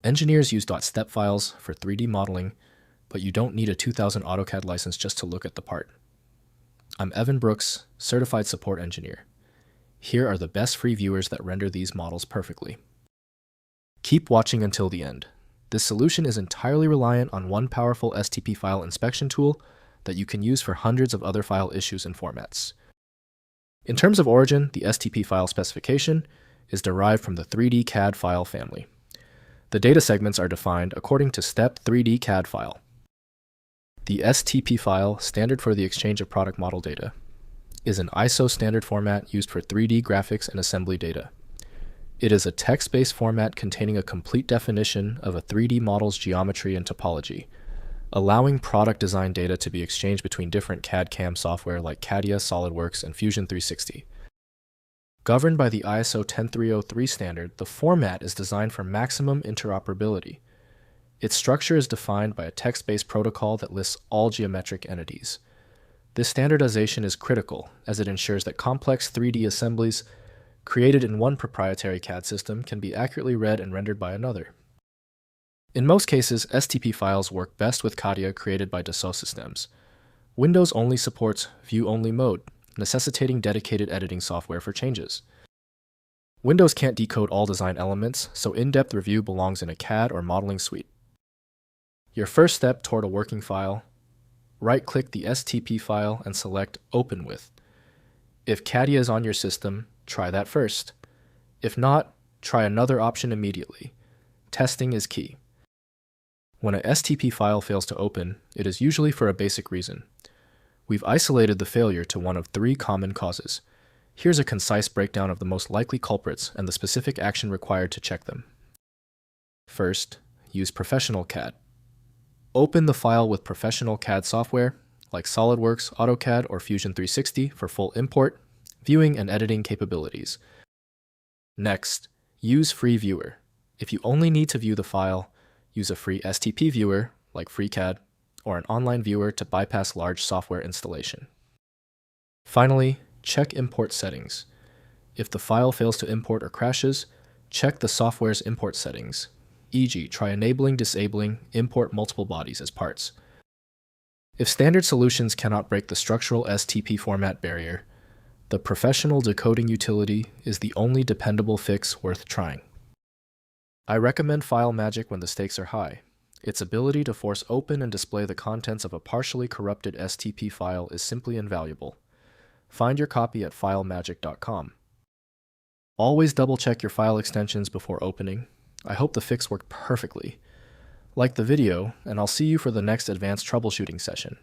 Engineers use .step files for 3D modeling, but you don't need a 2000 AutoCAD license just to look at the part. I'm Evan Brooks, Certified Support Engineer. Here are the best free viewers that render these models perfectly. Keep watching until the end. This solution is entirely reliant on one powerful STP file inspection tool that you can use for hundreds of other file issues and formats. In terms of origin, the STP file specification is derived from the 3D CAD file family. The data segments are defined according to Step 3D CAD File. The STP file, standard for the exchange of product model data, is an ISO standard format used for 3D graphics and assembly data. It is a text-based format containing a complete definition of a 3D model's geometry and topology, allowing product design data to be exchanged between different CAD/CAM software like CATIA, SolidWorks, and Fusion 360. Governed by the ISO 10303 standard, the format is designed for maximum interoperability. Its structure is defined by a text-based protocol that lists all geometric entities. This standardization is critical as it ensures that complex 3D assemblies created in one proprietary CAD system can be accurately read and rendered by another. In most cases, STP files work best with CATIA created by Dassault Systems. Windows only supports view-only mode, necessitating dedicated editing software for changes. Windows can't decode all design elements, so in-depth review belongs in a CAD or modeling suite. Your first step toward a working file, right-click the STP file and select Open With. If CATIA is on your system, try that first. If not, try another option immediately. Testing is key. When a STP file fails to open, it is usually for a basic reason. We've isolated the failure to one of 3 common causes. Here's a concise breakdown of the most likely culprits and the specific action required to check them. First, use Professional CAD. Open the file with professional CAD software, like SolidWorks, AutoCAD, or Fusion 360 for full import, viewing, and editing capabilities. Next, use Free Viewer. If you only need to view the file, use a free STP viewer, like FreeCAD, or an online viewer to bypass large software installation. Finally, check import settings. If the file fails to import or crashes, check the software's import settings, e.g., try enabling, disabling, import multiple bodies as parts. If standard solutions cannot break the structural STP format barrier, the professional decoding utility is the only dependable fix worth trying. I recommend FileMagic when the stakes are high. Its ability to force open and display the contents of a partially corrupted STP file is simply invaluable. Find your copy at filemagic.com. Always double-check your file extensions before opening. I hope the fix worked perfectly. Like the video, and I'll see you for the next advanced troubleshooting session.